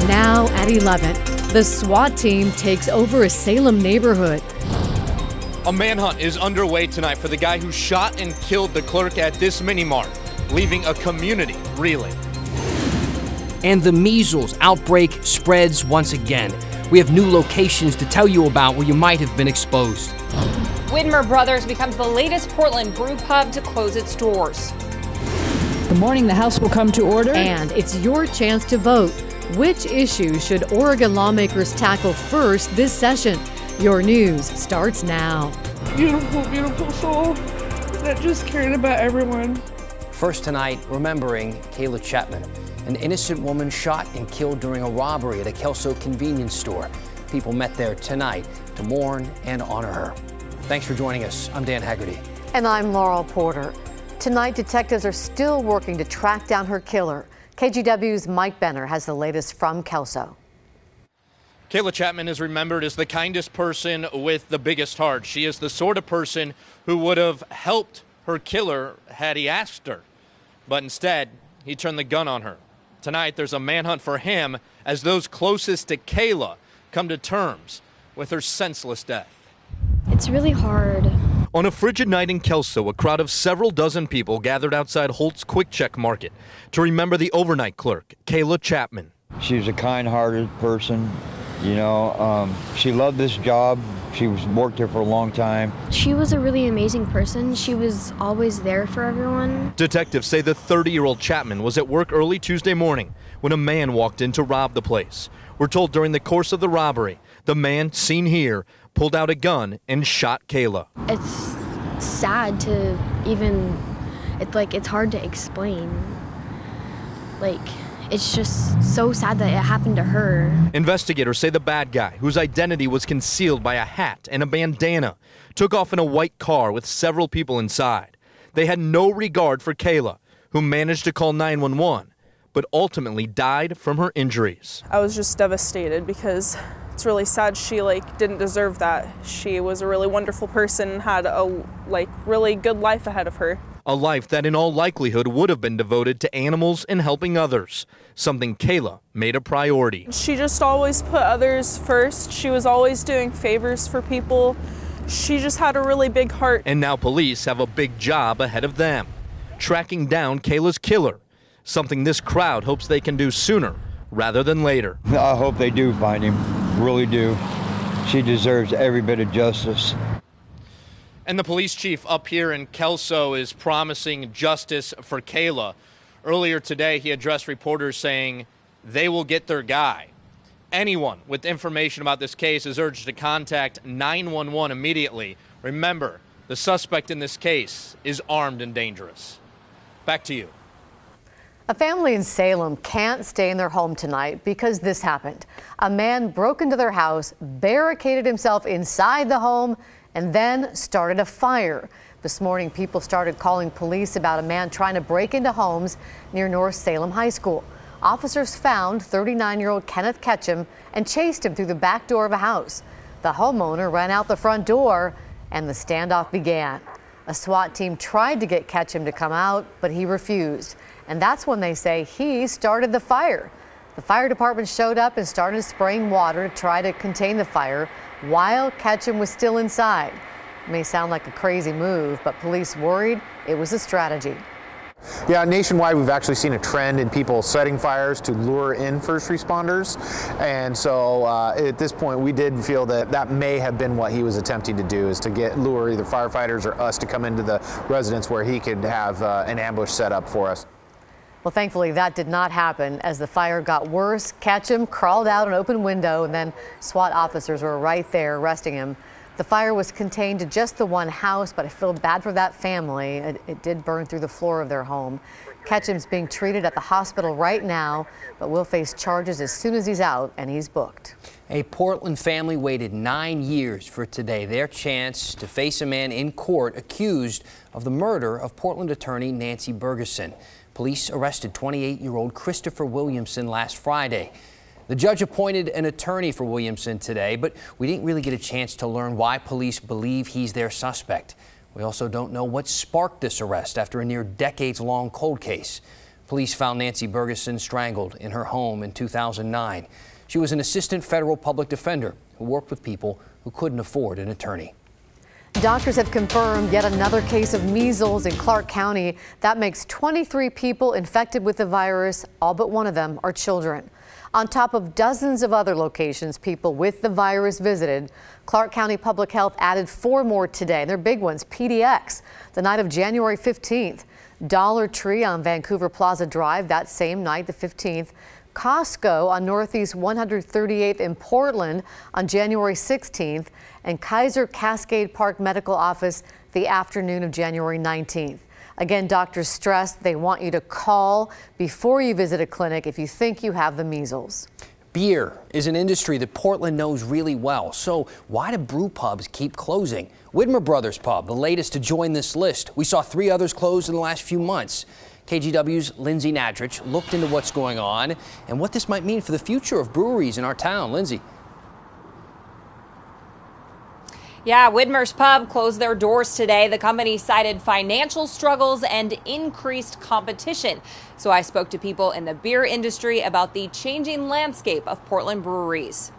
Now at 11, the SWAT team takes over a Salem neighborhood. A manhunt is underway tonight for the guy who shot and killed the clerk at this mini-mart, leaving a community reeling. And the measles outbreak spreads once again. We have new locations to tell you about where you might have been exposed. Widmer Brothers becomes the latest Portland brew pub to close its doors. Good morning. The House will come to order. And it's your chance to vote. Which issues should Oregon lawmakers tackle first this session? Your news starts now. Beautiful, beautiful soul that just cared about everyone. First tonight, remembering Kayla Chapman, an innocent woman shot and killed during a robbery at a Kelso convenience store. People met there tonight to mourn and honor her. Thanks for joining us. I'm Dan Haggerty. And I'm Laurel Porter. Tonight, detectives are still working to track down her killer. KGW's Mike Benner has the latest from Kelso. Kayla Chapman is remembered as the kindest person with the biggest heart. She is the sort of person who would have helped her killer had he asked her. But instead, he turned the gun on her. Tonight, there's a manhunt for him as those closest to Kayla come to terms with her senseless death. It's really hard. On a frigid night in Kelso, a crowd of several dozen people gathered outside Holt's Quick Check Market to remember the overnight clerk, Kayla Chapman. She was a kind-hearted person. You know, she loved this job. She worked here for a long time. She was a really amazing person. She was always there for everyone. Detectives say the 30-year-old Chapman was at work early Tuesday morning when a man walked in to rob the place. We're told during the course of the robbery, the man seen here pulled out a gun and shot Kayla. It's sad to even, it's hard to explain. It's just so sad that it happened to her. Investigators say the bad guy, whose identity was concealed by a hat and a bandana, took off in a white car with several people inside. They had no regard for Kayla, who managed to call 911, but ultimately died from her injuries. I was just devastated because it's really sad. She didn't deserve that. She was a really wonderful person, had a really good life ahead of her. A life that in all likelihood would have been devoted to animals and helping others, something Kayla made a priority. She just always put others first. She was always doing favors for people. She just had a really big heart. And now police have a big job ahead of them, tracking down Kayla's killer, something this crowd hopes they can do sooner rather than later. I hope they do find him, really do. She deserves every bit of justice. And the police chief up here in Kelso is promising justice for Kayla. Earlier today, he addressed reporters saying they will get their guy. Anyone with information about this case is urged to contact 911 immediately. Remember, the suspect in this case is armed and dangerous. Back to you. A family in Salem can't stay in their home tonight because this happened. A man broke into their house, barricaded himself inside the home, and then started a fire. This morning, people started calling police about a man trying to break into homes near North Salem High School. Officers found 39-year-old Kenneth Ketchum and chased him through the back door of a house. The homeowner ran out the front door and the standoff began. A SWAT team tried to get Ketchum to come out, but he refused. And that's when they say he started the fire. The fire department showed up and started spraying water to try to contain the fire while Ketchum was still inside. It may sound like a crazy move, but police worried it was a strategy. Yeah, nationwide, we've actually seen a trend in people setting fires to lure in first responders. And so at this point, we did feel that that may have been what he was attempting to do, is to lure either firefighters or us to come into the residence where he could have an ambush set up for us. Well, thankfully, that did not happen. As the fire got worse, Ketchum crawled out an open window, and then SWAT officers were right there arresting him. The fire was contained to just the one house, but I feel bad for that family. It did burn through the floor of their home. Ketchum's being treated at the hospital right now, but will face charges as soon as he's out, and he's booked. A Portland family waited 9 years for today, their chance to face a man in court accused of the murder of Portland attorney Nancy Bergeson. Police arrested 28-year-old Christopher Williamson last Friday. The judge appointed an attorney for Williamson today, but we didn't really get a chance to learn why police believe he's their suspect. We also don't know what sparked this arrest after a near decades-long cold case. Police found Nancy Bergeson strangled in her home in 2009. She was an assistant federal public defender who worked with people who couldn't afford an attorney. Doctors have confirmed yet another case of measles in Clark County. That makes 23 people infected with the virus. All but one of them are children. On top of dozens of other locations people with the virus visited, Clark County Public Health added 4 more today. They're big ones. PDX, the night of January 15th. Dollar Tree on Vancouver Plaza Drive that same night, the 15th. Costco on Northeast 138th in Portland on January 16th. And Kaiser Cascade Park Medical Office the afternoon of January 19th. Again, doctors stress they want you to call before you visit a clinic if you think you have the measles. Beer is an industry that Portland knows really well. So why do brew pubs keep closing? Widmer Brothers Pub, the latest to join this list. We saw 3 others close in the last few months. KGW's Lindsay Nadrich looked into what's going on and what this might mean for the future of breweries in our town. Lindsay. Yeah, Widmer's Pub closed their doors today. The company cited financial struggles and increased competition. So I spoke to people in the beer industry about the changing landscape of Portland breweries.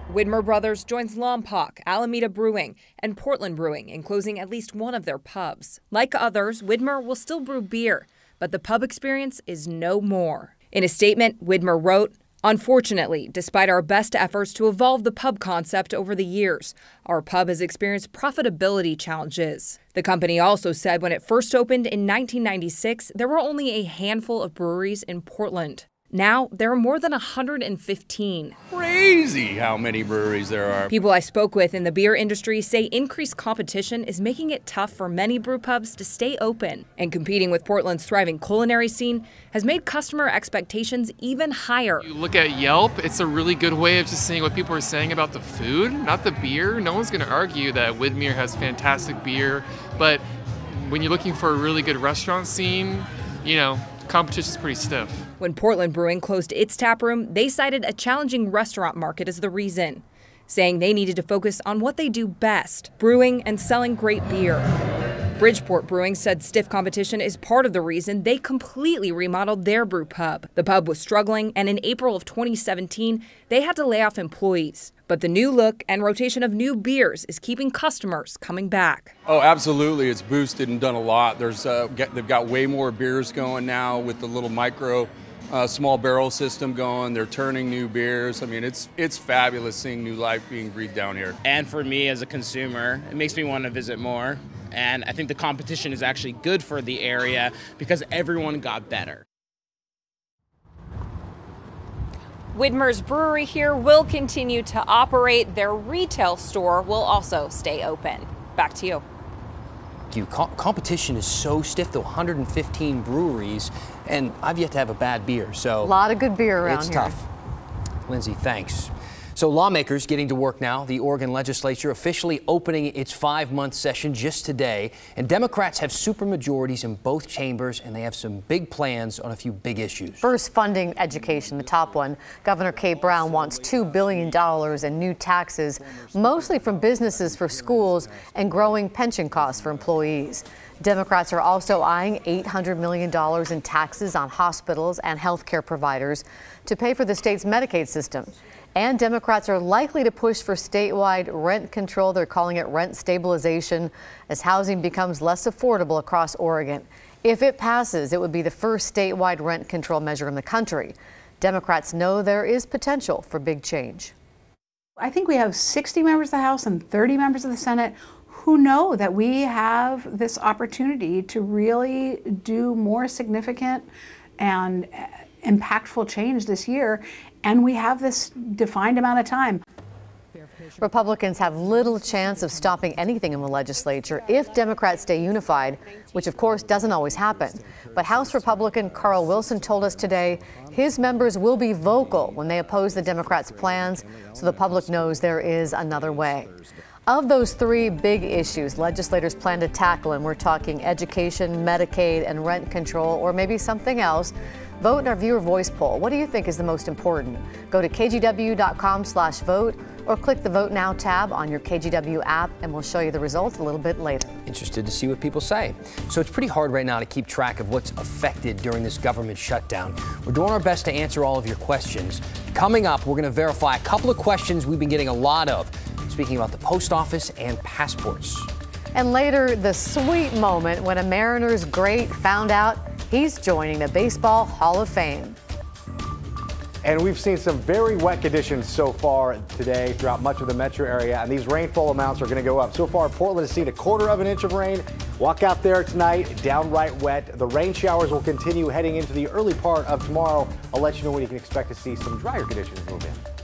Widmer Brothers joins Lompoc, Alameda Brewing, and Portland Brewing in closing at least one of their pubs. Like others, Widmer will still brew beer, but the pub experience is no more. In a statement, Widmer wrote, "Unfortunately, despite our best efforts to evolve the pub concept over the years, our pub has experienced profitability challenges." The company also said when it first opened in 1996, there were only a handful of breweries in Portland. Now, there are more than 115. Crazy how many breweries there are. People I spoke with in the beer industry say increased competition is making it tough for many brew pubs to stay open. And competing with Portland's thriving culinary scene has made customer expectations even higher. You look at Yelp, it's a really good way of just seeing what people are saying about the food, not the beer. No one's going to argue that Widmer has fantastic beer, but when you're looking for a really good restaurant scene, you know, competition's pretty stiff. When Portland Brewing closed its tap room, they cited a challenging restaurant market as the reason, saying they needed to focus on what they do best, brewing and selling great beer. Bridgeport Brewing said stiff competition is part of the reason they completely remodeled their brew pub. The pub was struggling, and in April of 2017, they had to lay off employees. But the new look and rotation of new beers is keeping customers coming back. Oh, absolutely. It's boosted and done a lot. They've got way more beers going now with the little micro small barrel system going. They're turning new beers. I mean, it's fabulous seeing new life being breathed down here. And for me as a consumer, it makes me want to visit more. And I think the competition is actually good for the area because everyone got better. Widmer's brewery here will continue to operate. Their retail store will also stay open. Back to you. Competition is so stiff, though. 115 breweries, and I've yet to have a bad beer. So a lot of good beer around here. It's tough. Lindsay, thanks. So lawmakers getting to work now. The Oregon legislature officially opening its 5-month session just today. And Democrats have supermajorities in both chambers, and they have some big plans on a few big issues. First, funding education, the top one. Governor Kate Brown wants $2 billion in new taxes, mostly from businesses for schools and growing pension costs for employees. Democrats are also eyeing $800 million in taxes on hospitals and health care providers to pay for the state's Medicaid system. And Democrats are likely to push for statewide rent control. They're calling it rent stabilization as housing becomes less affordable across Oregon. If it passes, it would be the first statewide rent control measure in the country. Democrats know there is potential for big change. I think we have 60 members of the House and 30 members of the Senate who know that we have this opportunity to really do more significant and impactful change this year, and we have this defined amount of time. Republicans have little chance of stopping anything in the legislature if Democrats stay unified, which of course doesn't always happen. But House Republican Carl Wilson told us today his members will be vocal when they oppose the Democrats' plans, so the public knows there is another way. Of those 3 big issues legislators plan to tackle, and we're talking education, Medicaid, and rent control, or maybe something else, vote in our viewer voice poll. What do you think is the most important? Go to kgw.com/vote or click the Vote Now tab on your KGW app, and we'll show you the results a little bit later. Interested to see what people say. So it's pretty hard right now to keep track of what's affected during this government shutdown. We're doing our best to answer all of your questions. Coming up, we're going to verify a couple of questions we've been getting a lot of, speaking about the post office and passports. And later, the sweet moment when a Mariners great found out he's joining the Baseball Hall of Fame. And we've seen some very wet conditions so far today throughout much of the metro area, and these rainfall amounts are going to go up. So far, Portland has seen 1/4 inch of rain. Walk out there tonight, downright wet. The rain showers will continue heading into the early part of tomorrow. I'll let you know when you can expect to see some drier conditions move in.